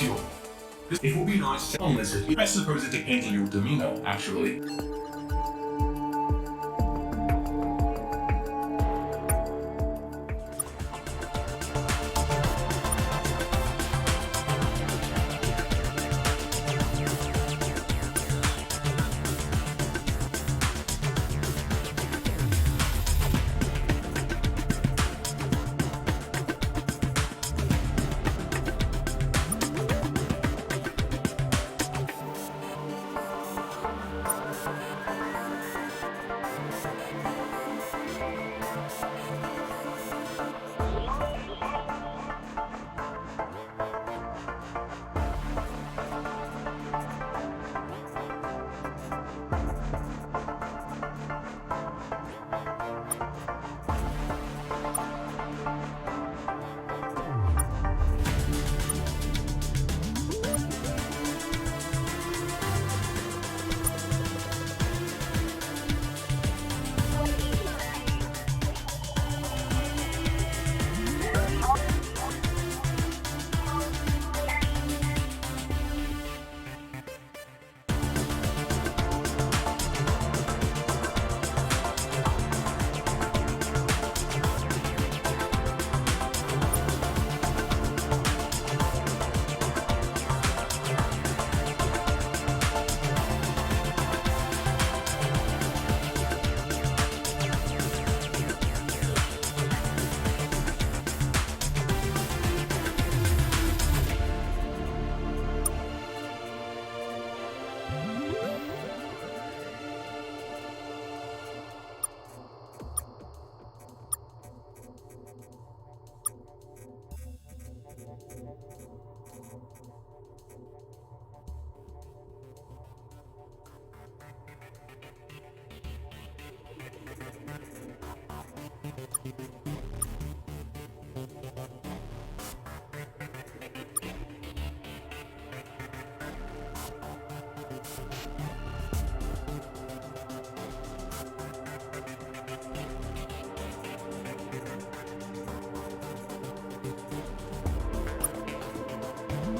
you. It would be nice to unless it. I suppose it depends on your demeanor, actually.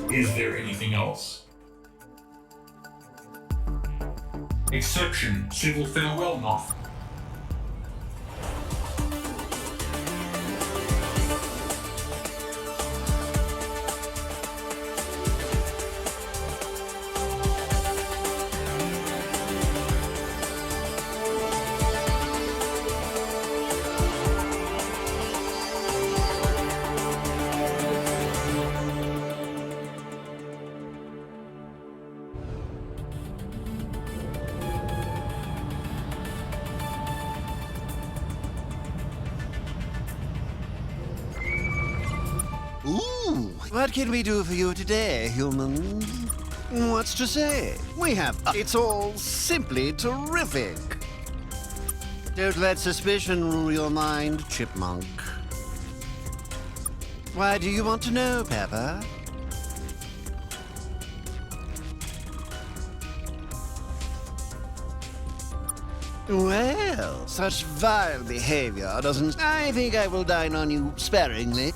Is there anything else? Exception, civil farewell knife. Ooh, what can we do for you today, human? What's to say? We have... It's all simply terrific. Don't let suspicion rule your mind, chipmunk. Why do you want to know, Pepper? Well, such vile behavior doesn't... I think I will dine on you sparingly.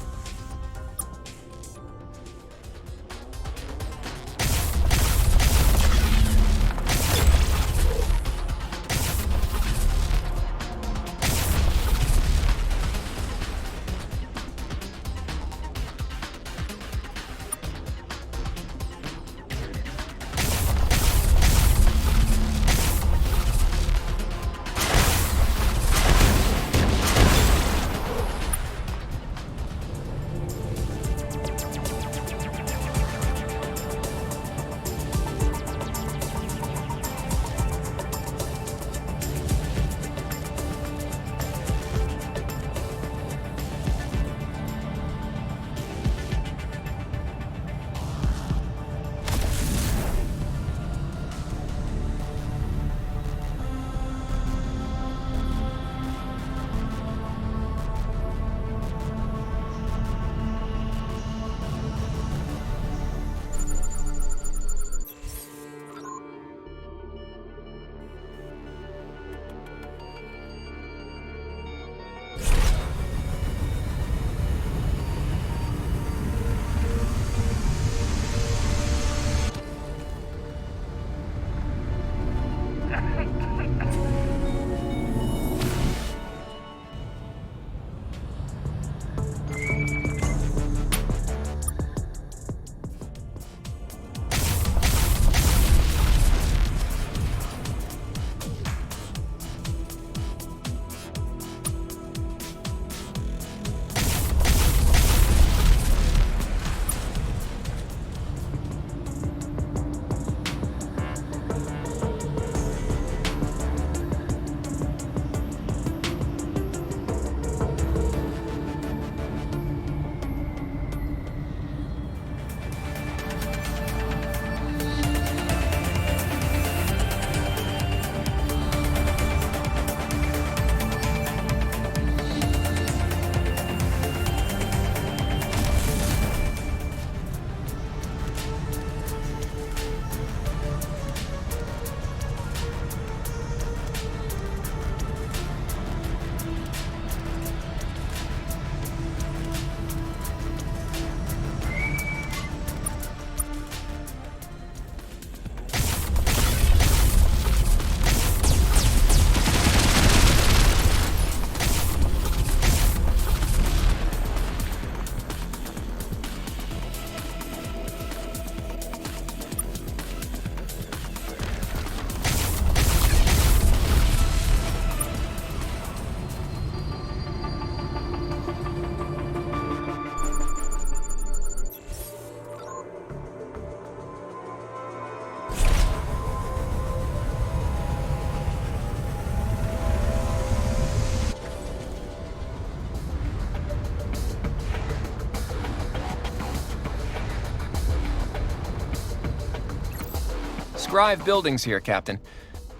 Scrive buildings here, Captain.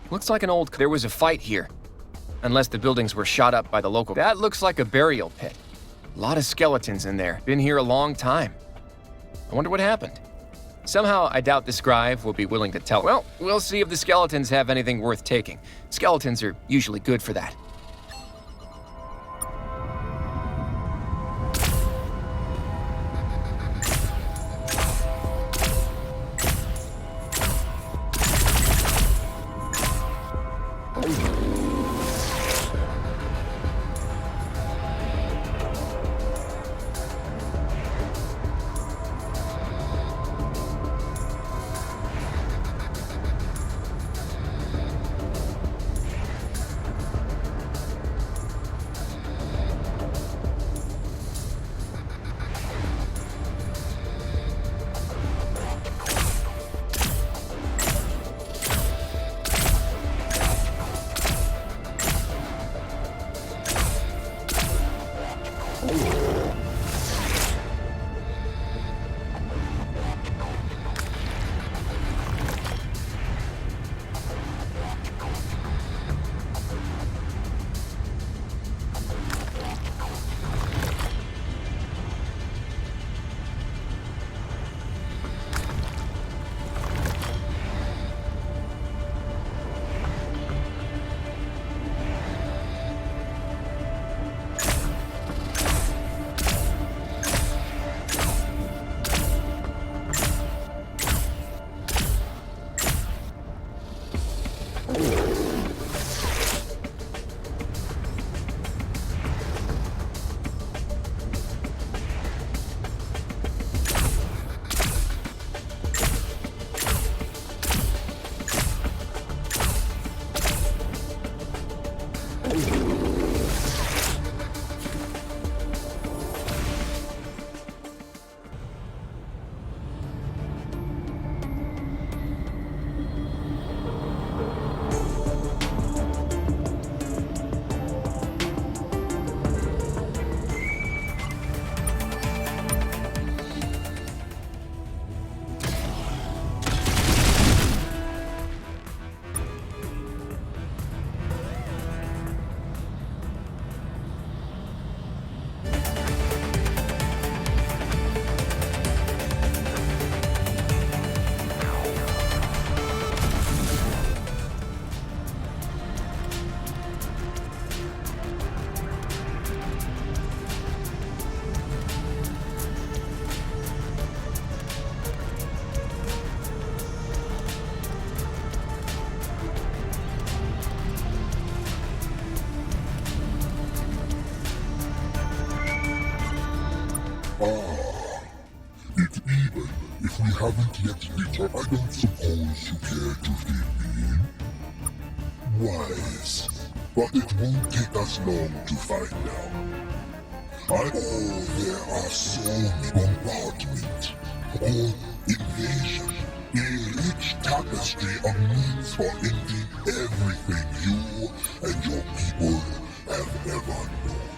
Looks like an old... There was a fight here. Unless the buildings were shot up by the local... That looks like a burial pit. A lot of skeletons in there. Been here a long time. I wonder what happened. Somehow, I doubt the Scrive will be willing to tell. Well, we'll see if the skeletons have anything worth taking. Skeletons are usually good for that. We haven't yet returned. I don't suppose you care to fill in? Wise. But it won't take us long to find out. Oh, there are so many bombardment, or invasion, a rich tapestry of means for ending everything you and your people have ever known.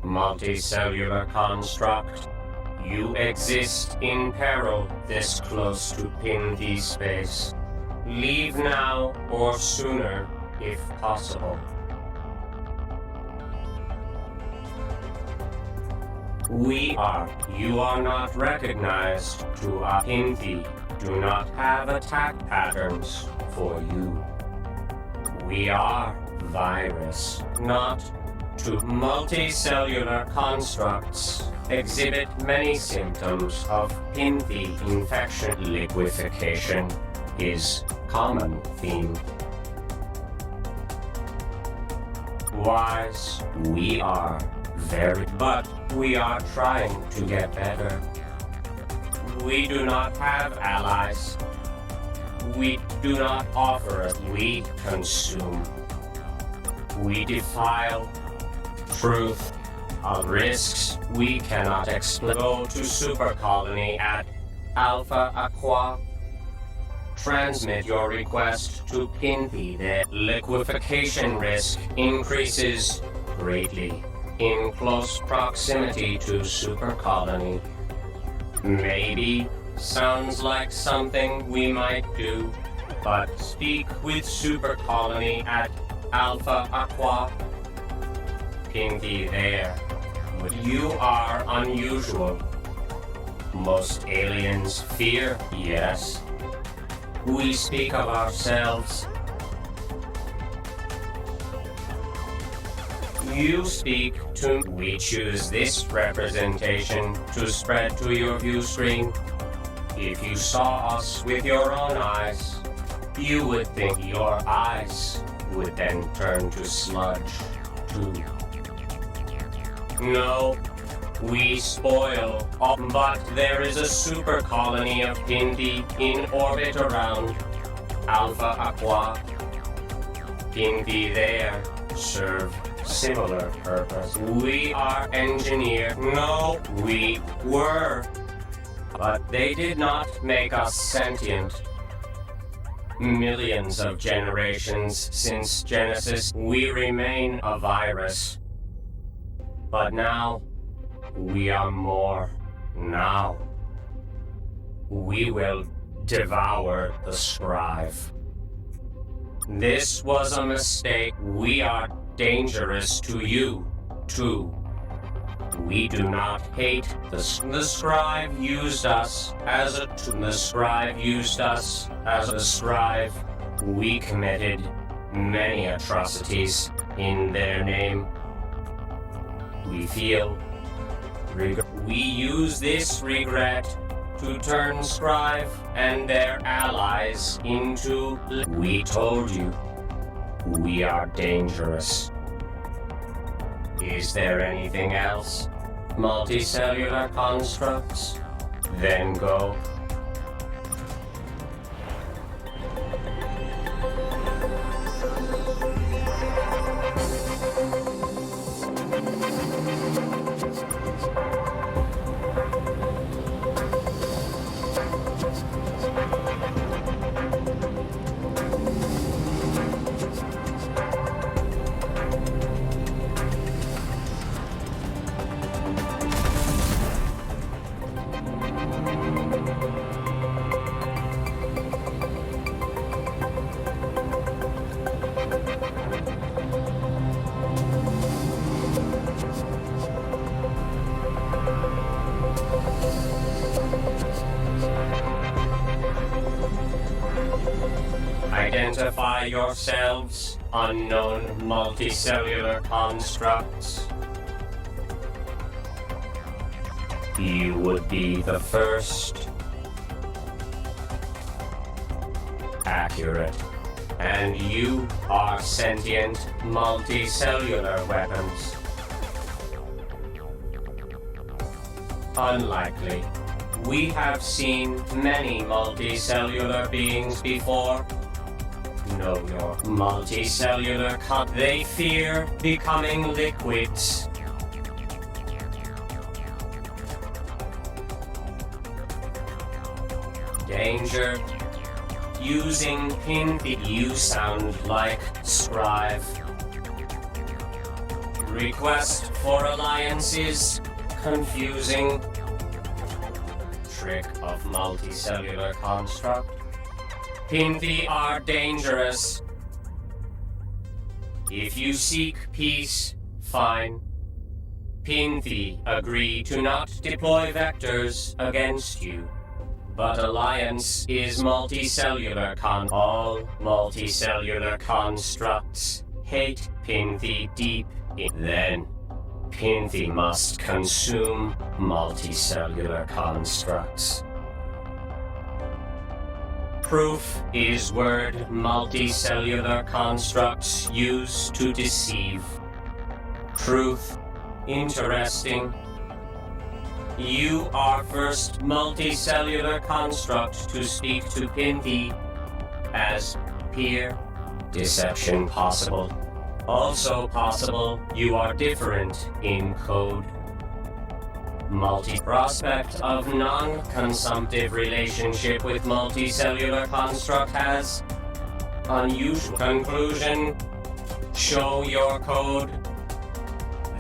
multicellular construct. You exist in peril this close to Pinthi space. Leave now or sooner, if possible. You are not recognized to our Pinthi. Do not have attack patterns for you. We are virus, not to multicellular constructs. Exhibit many symptoms of Pinthi infection. Liquefaction is common theme. Wise, we are very, but we are trying to get better. We do not have allies. We do not offer it. We consume. We defile truth of risks we cannot explain. Go to super colony at Alpha Aqua. Transmit your request to Pinthi. The liquefaction risk increases greatly in close proximity to super colony. Maybe sounds like something we might do, but speak with super colony at Alpha Aqua. Pinthi there. You are unusual. Most aliens fear, yes. We speak of ourselves. You speak to. We choose this representation to spread to your view screen. If you saw us with your own eyes, you would think your eyes would then turn to sludge, too. No, we spoil, but there is a super colony of Pinthi in orbit around Alpha Aqua. Pinthi there serve similar purpose. We are engineered. No, we were. But they did not make us sentient. Millions of generations since Genesis, we remain a virus. But now, we are more. Now, we will devour the scribe. This was a mistake. We are dangerous to you, too. We do not hate the scribe used us as a scribe. We committed many atrocities in their name. We feel regret. We use this regret to turn scribe and their allies into. We told you, we are dangerous. Is there anything else? Multicellular constructs? Then go. Identify yourselves, unknown multicellular constructs. You would be the first. Accurate. And you are sentient multicellular weapons. Unlikely. We have seen many multicellular beings before. Know your multicellular cut. They fear becoming liquids. Danger. Using Pinthi. You sound like scribe. Request for alliances, confusing. Trick of multicellular construct. Pinthi are dangerous. If you seek peace, fine. Pinthi agree to not deploy vectors against you. But alliance is multicellular all multicellular constructs hate Pinthi deep then Pinthi must consume multicellular constructs. Proof is word multicellular constructs used to deceive. Truth, interesting. You are first multicellular construct to speak to Pinthi as peer. Deception possible. Also possible, you are different in code. Multi-prospect of non-consumptive relationship with multicellular construct has unusual conclusion. Show your code.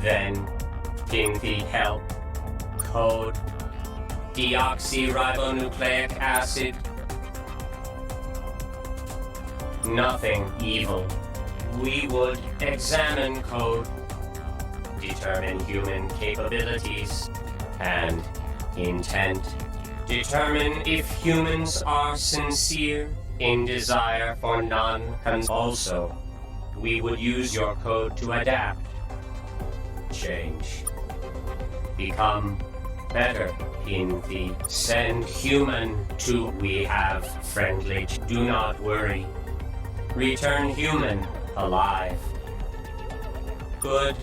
Then, Pinthi help. Code. Deoxyribonucleic acid. Nothing evil. We would examine code, determine human capabilities and intent, determine if humans are sincere in desire for also, we would use your code to adapt, change, become better. Pinthi, send human to we have friendly. Do not worry. Return human alive. Good.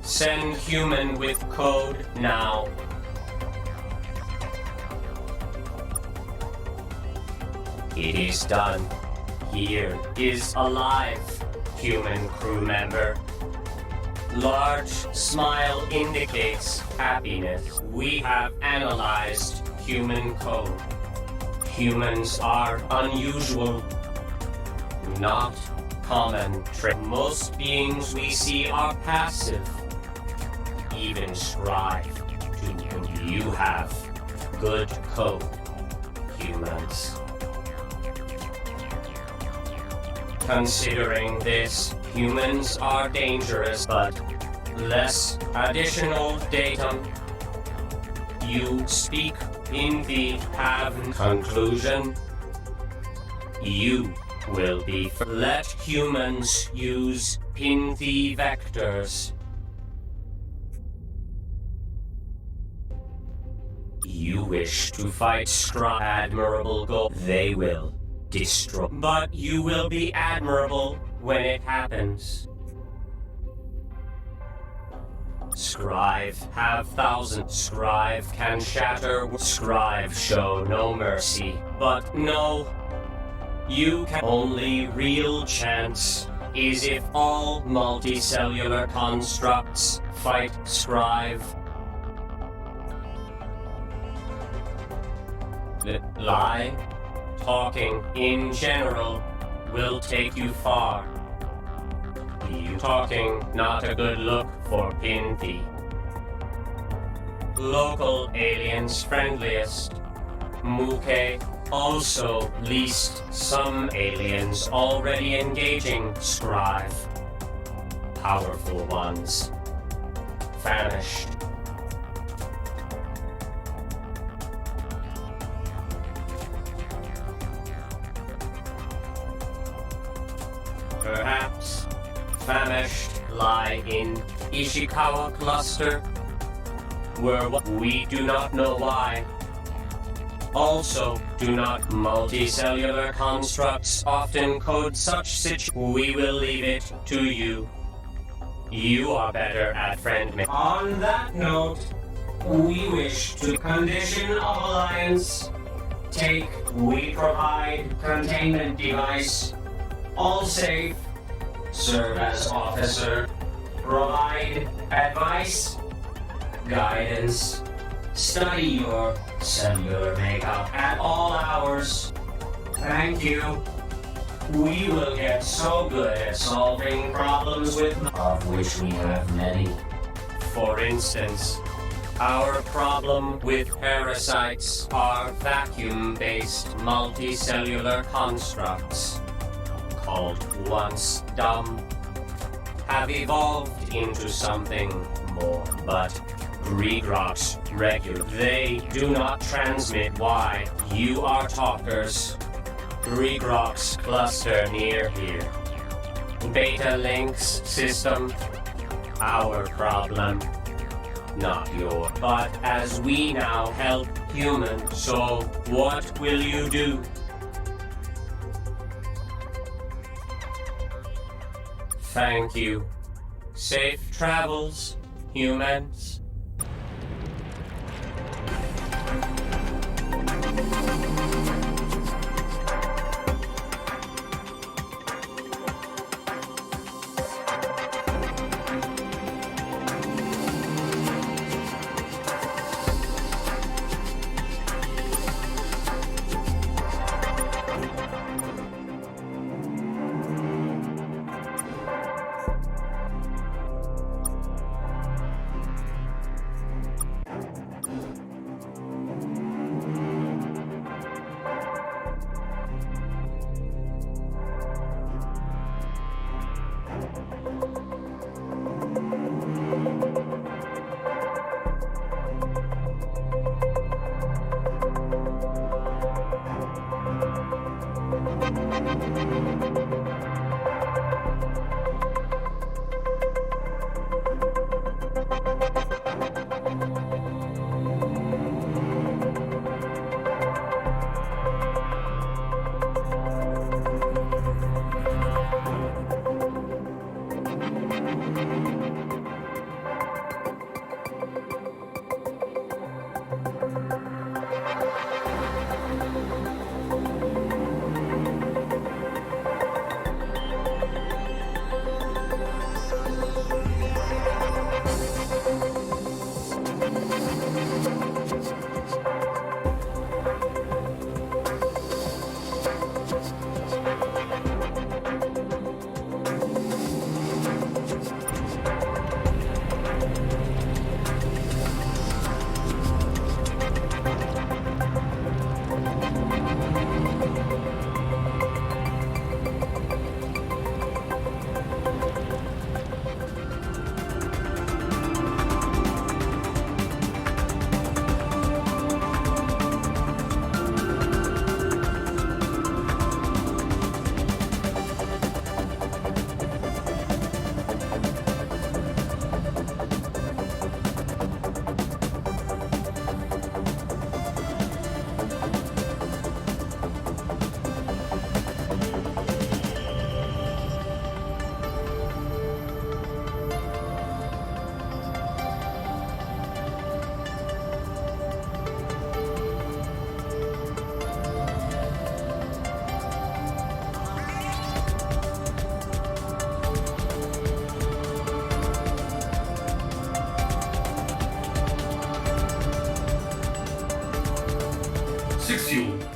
Send human with code now. It is done. Here is alive human crew member. Large smile indicates happiness. We have analyzed human code. Humans are unusual, not common. Most beings we see are passive. Even strive to. You have good code, humans. Considering this, humans are dangerous, but less additional datum. You speak in the have conclusion. You will be. Let humans use Pinthi vectors. You wish to fight admirable goal. They will destroy. But you will be admirable when it happens. Scrive have thousands. Scrive can shatter. Scrive show no mercy. But no, you can. Only real chance is if all multicellular constructs fight Scrive. Lie, talking in general will take you far. You talking not a good look for Pinthi. Local aliens friendliest. Muke also least some aliens already engaging Scrive. Powerful ones. Famished. Perhaps famished lie in Ishikawa cluster, where we do not know why. Also, do not multicellular constructs often code such we will leave it to you. You are better at friend. On that note, we wish to condition of alliance. Take, we provide containment device. All safe. Serve as officer. Provide advice. Guidance. Study your cellular makeup at all hours. Thank you. We will get so good at solving problems with of which we have many. For instance, our problem with parasites are vacuum-based multicellular constructs, called once dumb, have evolved into something more. But regrox regular. They do not transmit why you are talkers. Regrox cluster near here. Beta links system. Our problem, not your. But as we now help humans, so what will you do? Thank you. Safe travels, humans.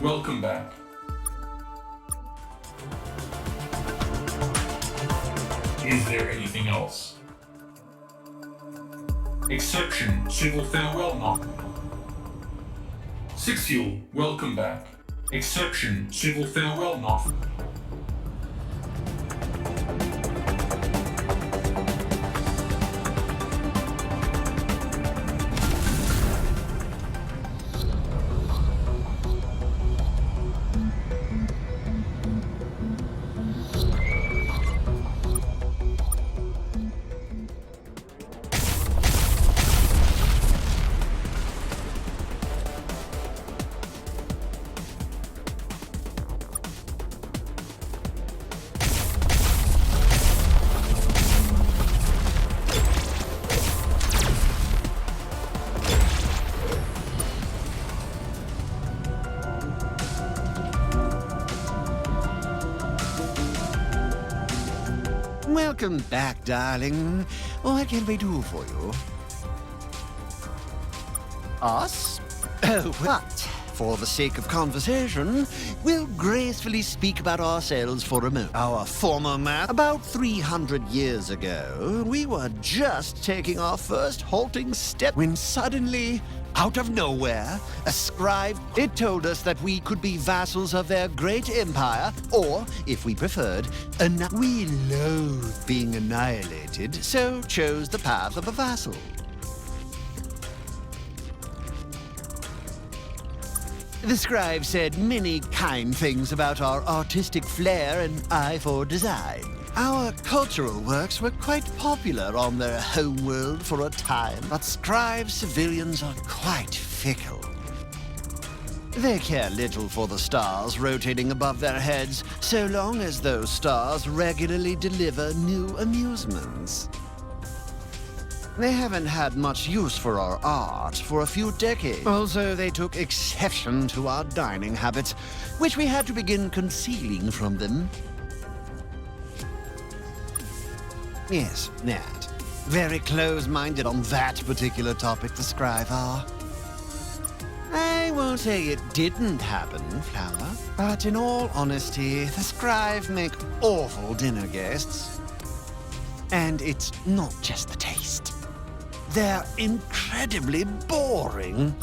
Welcome back. Is there anything else? Exception, civil farewell knock. Sixil, welcome back. Exception, civil farewell knock. Welcome back, darling. What can we do for you? Us? Oh, what? for the sake of conversation, we'll gracefully speak about ourselves for a moment. Our former master. About 300 years ago, we were just taking our first halting step when suddenly, out of nowhere, a scribe, it told us that we could be vassals of their great empire, or, if we preferred, we loathed being annihilated, so chose the path of a vassal. The scribe said many kind things about our artistic flair and eye for design. Our cultural works were quite popular on their homeworld for a time, but scribe civilians are quite fickle. They care little for the stars rotating above their heads, so long as those stars regularly deliver new amusements. They haven't had much use for our art for a few decades. Also, they took exception to our dining habits, which we had to begin concealing from them. Yes, that. Very close-minded on that particular topic, the scribe are. I won't say it didn't happen, Flower, but in all honesty, the scribe make awful dinner guests. And it's not just the taste. They're incredibly boring.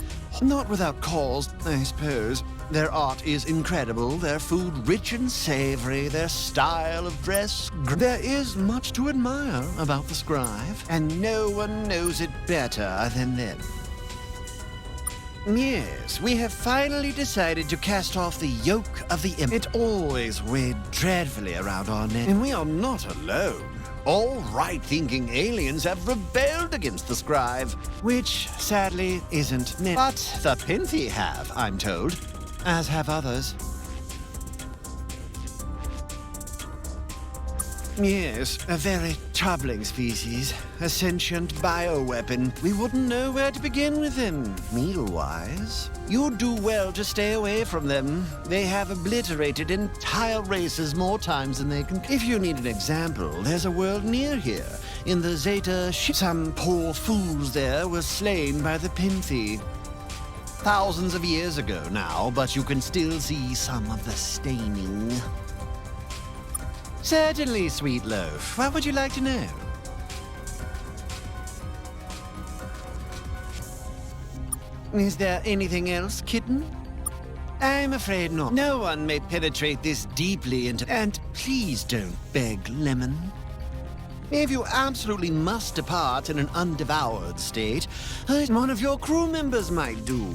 Not without cause, I suppose. Their art is incredible, their food rich and savory, their style of dress. There is much to admire about the scribe, and no one knows it better than them. Yes, we have finally decided to cast off the yoke of the empire. It always weighed dreadfully around our neck, and we are not alone. All right-thinking aliens have rebelled against the scribe, which, sadly, isn't me. But the Pinthi have, I'm told, as have others. Yes, a very troubling species. A sentient bioweapon. We wouldn't know where to begin with them, meal-wise. You'd do well to stay away from them. They have obliterated entire races more times than they can. If you need an example, there's a world near here. In the Zeta some poor fools there were slain by the Pinthi. Thousands of years ago now, but you can still see some of the staining. Certainly, Sweet Loaf. What would you like to know? Is there anything else, kitten? I'm afraid not. No one may penetrate this deeply into... And please don't beg, Lemon. If you absolutely must depart in an undevoured state, one of your crew members might do.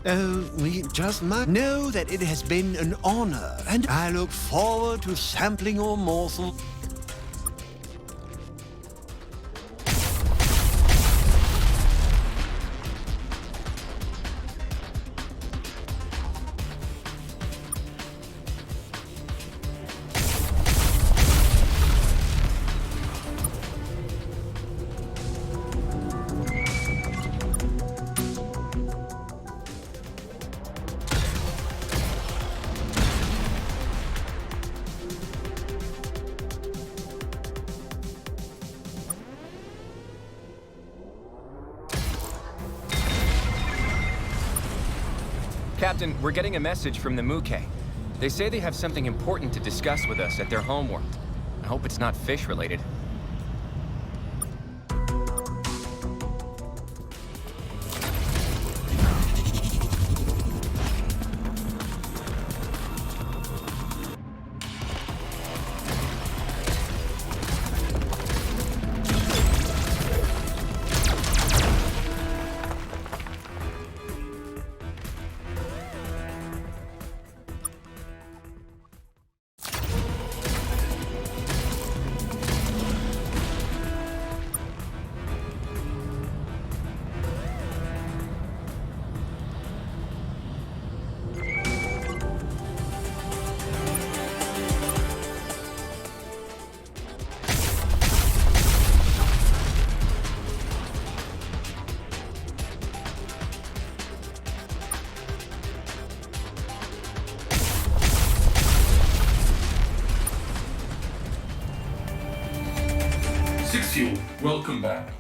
Oh, we just might know that it has been an honor, and I look forward to sampling your morsel. Captain, we're getting a message from the Muke. They say they have something important to discuss with us at their homeworld. I hope it's not fish-related. Six Fuel, welcome back.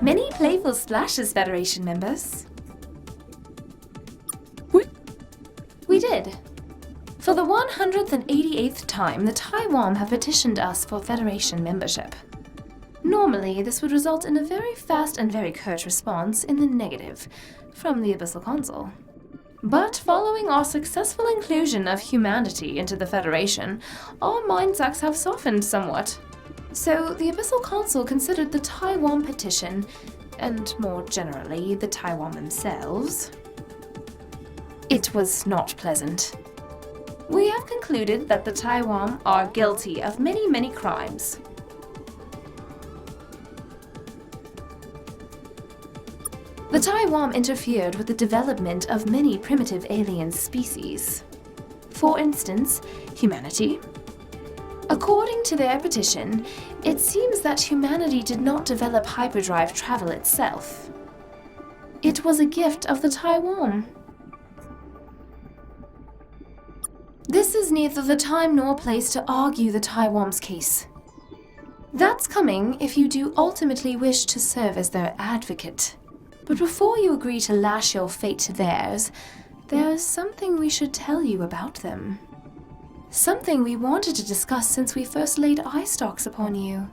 Many playful splashes, Federation members. We did. For the 188th time, the Taiwan have petitioned us for Federation membership. Normally, this would result in a very fast and very curt response in the negative from the Abyssal Council. But following our successful inclusion of humanity into the Federation, our mindsets have softened somewhat. So the Abyssal Council considered the Taiwan petition, and more generally, the Taiwan themselves. It was not pleasant. We have concluded that the Taiwan are guilty of many, many crimes. The Taiwan interfered with the development of many primitive alien species. For instance, humanity. According to their petition, it seems that humanity did not develop hyperdrive travel itself. It was a gift of the Taiwan. This is neither the time nor place to argue the Taiwan's case. That's coming if you do ultimately wish to serve as their advocate. But before you agree to lash your fate to theirs, there's something we should tell you about them. Something we wanted to discuss since we first laid eye stalks upon you.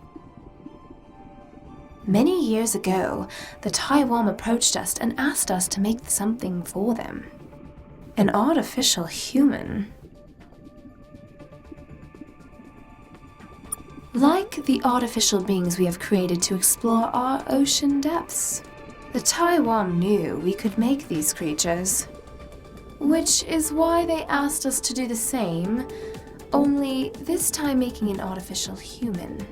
Many years ago, the Taiwan approached us and asked us to make something for them. An artificial human. Like the artificial beings we have created to explore our ocean depths, the Taiwan knew we could make these creatures. Which is why they asked us to do the same, only this time making an artificial human.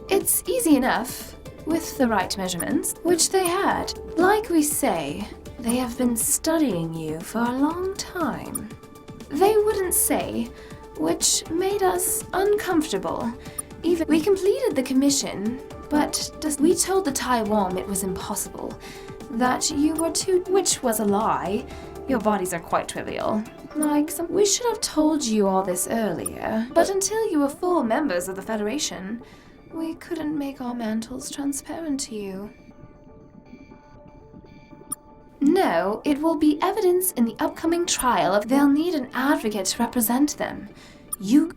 It's easy enough, with the right measurements, which they had. Like we say, they have been studying you for a long time. They wouldn't say, which made us uncomfortable. Even we completed the commission, but we told the Taiwan it was impossible, that you were too, which was a lie. Your bodies are quite trivial. We should have told you all this earlier, but until you were full members of the Federation, we couldn't make our mantles transparent to you. No, it will be evidence in the upcoming trial if they'll need an advocate to represent them.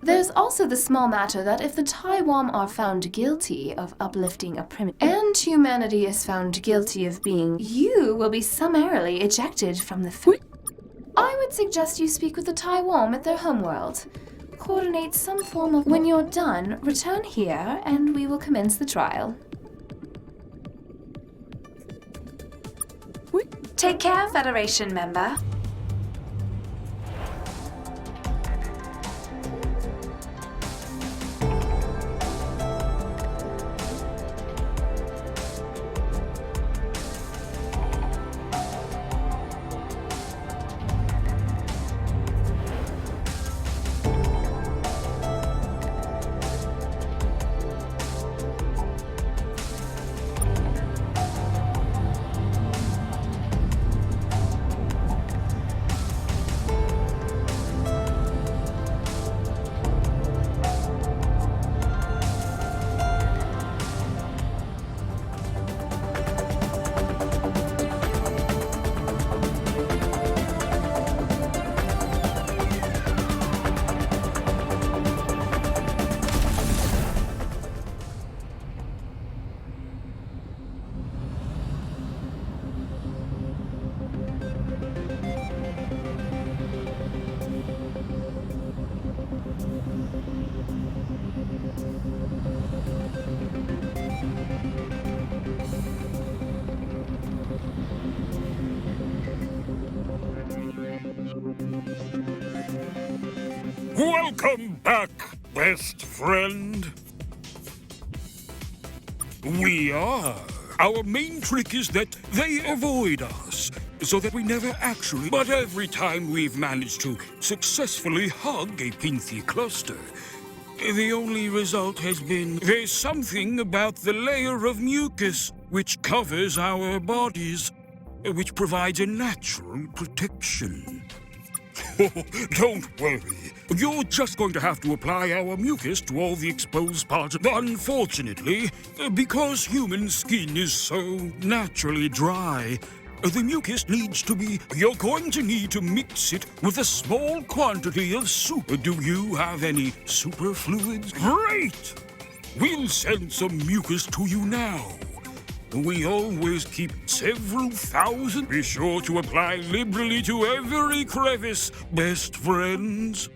There's also the small matter that if the Taiwan are found guilty of uplifting a primitive, and humanity is found guilty of being, you will be summarily ejected from the I would suggest you speak with the Taiwan at their homeworld. Coordinate some form of. When you're done, return here and we will commence the trial. Take care, Federation member. Welcome back, best friend. We are. Our main trick is that they avoid us, so that we never actually... But every time we've managed to successfully hug a Pinthi cluster, the only result has been there's something about the layer of mucus which covers our bodies, which provides a natural protection. Don't worry. You're just going to have to apply our mucus to all the exposed parts. Unfortunately, because human skin is so naturally dry, the mucus needs to be... You're going to need to mix it with a small quantity of soup. Do you have any superfluids? Great! We'll send some mucus to you now. We always keep several thousand. Be sure to apply liberally to every crevice, best friends.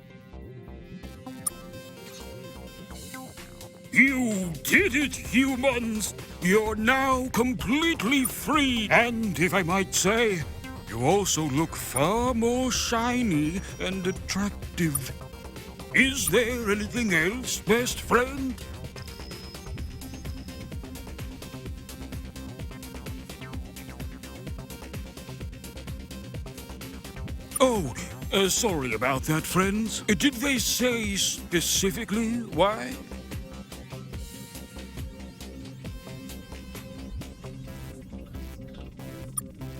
You did it, humans! You're now completely free. And if I might say, you also look far more shiny and attractive. Is there anything else, best friend? Oh, sorry about that, friends. Did they say specifically why?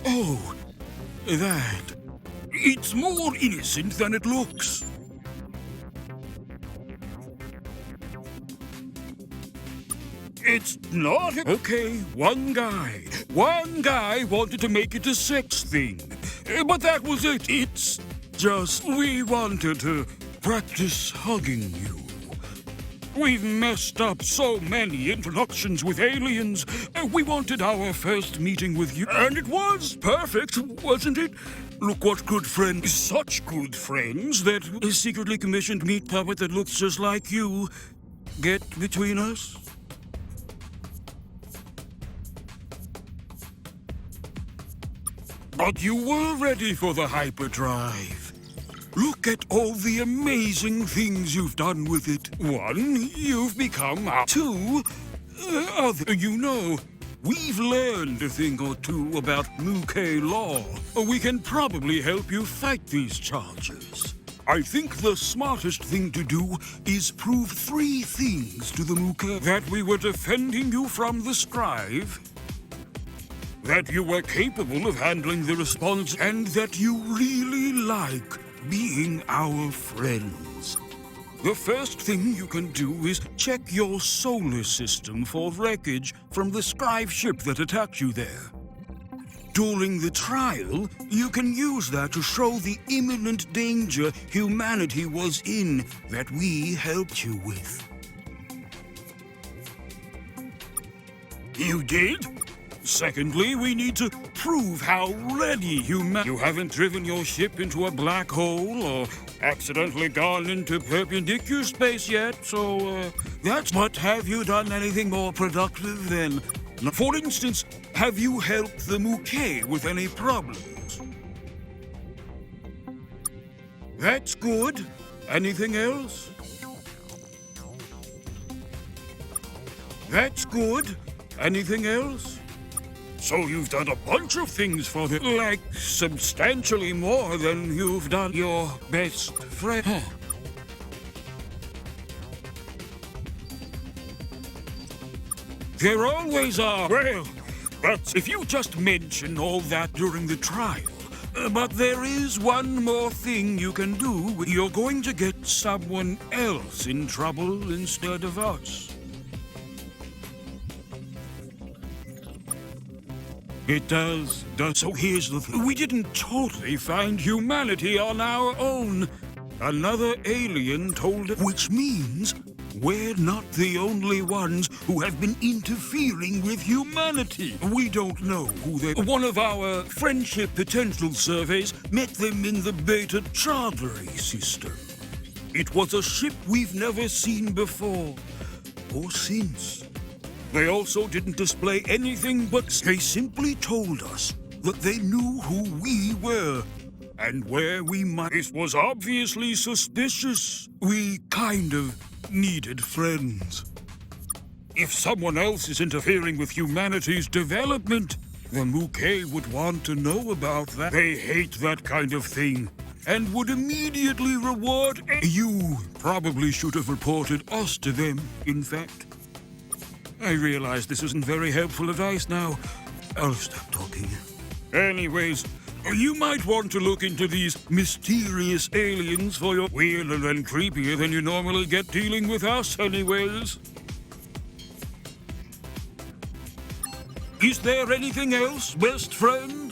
Oh, that. It's more innocent than it looks. It's not. Okay, one guy wanted to make it a sex thing. But that was it. It's just we wanted to practice hugging you. We've messed up so many introductions with aliens. We wanted our first meeting with you, and it was perfect, wasn't it? Look what good friends, such good friends, that a secretly commissioned meat puppet that looks just like you get between us. But you were ready for the hyperdrive. Look at all the amazing things you've done with it. One, you've become a... Two, you know, we've learned a thing or two about Muke law. We can probably help you fight these charges. I think the smartest thing to do is prove 3 things to the Muke. That we were defending you from the Scribe, that you were capable of handling the response, and that you really like being our friends. The first thing you can do is check your solar system for wreckage from the Scribe ship that attacked you there. During the trial, you can use that to show the imminent danger humanity was in that we helped you with. You did? Secondly, we need to prove how ready you haven't driven your ship into a black hole or accidentally gone into perpendicular space yet, so that's... But have you done anything more productive than... For instance, have you helped the Muke with any problems? That's good. Anything else? That's good. Anything else? So you've done a bunch of things for them, like substantially more than you've done your best friend. Huh. There always are. Well, but if you just mention all that during the trial. But there is one more thing you can do. You're going to get someone else in trouble instead of us. It does. So here's the thing. We didn't totally find humanity on our own. Another alien told us, which means we're not the only ones who have been interfering with humanity. We don't know who they... One of our friendship potential surveys met them in the Beta Chartery system. It was a ship we've never seen before or since. They also didn't display anything but they simply told us that they knew who we were and where we might. This was obviously suspicious. We kind of needed friends. If someone else is interfering with humanity's development, the Muke would want to know about that. They hate that kind of thing and would immediately reward... You probably should have reported us to them, in fact. I realize this isn't very helpful advice now. I'll stop talking. Anyways, You might want to look into these mysterious aliens for your weirder and creepier than you normally get dealing with us anyways. Is there anything else, best friend?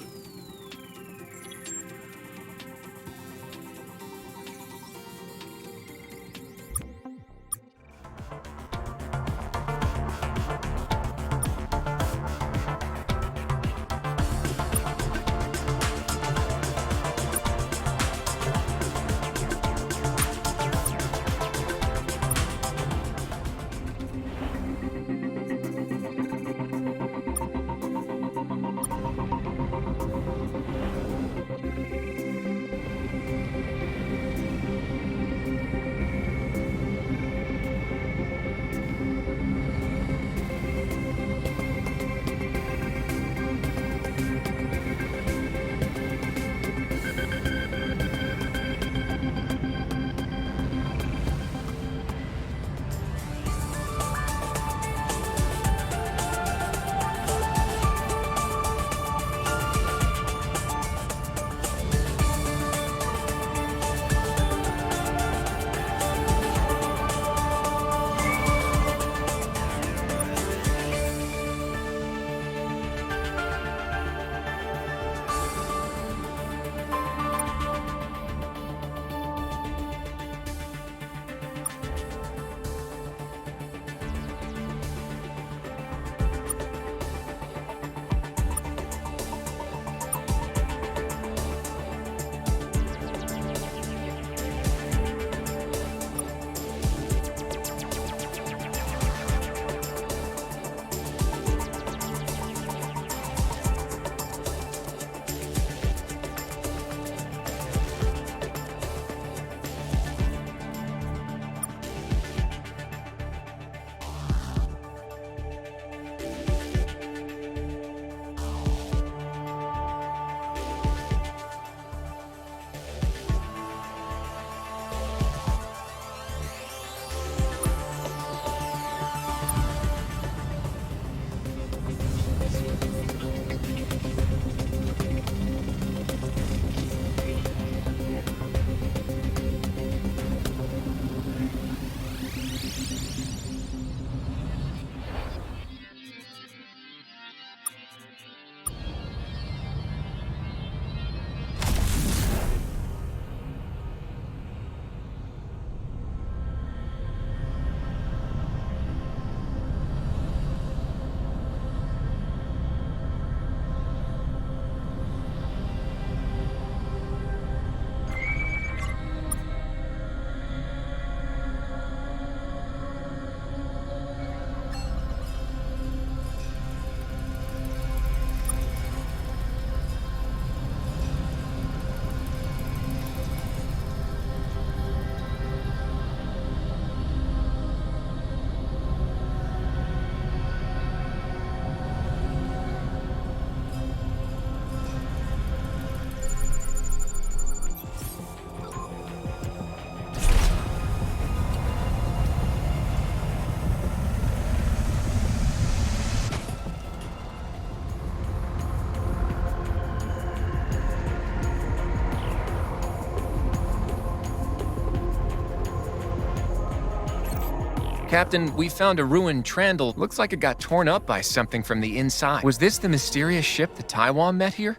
Captain, we found a ruined Trandle. Looks like it got torn up by something from the inside. Was this the mysterious ship the Taiwan met here?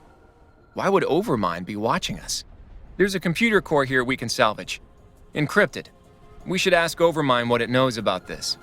Why would Overmind be watching us? There's a computer core here we can salvage. Encrypted. We should ask Overmind what it knows about this.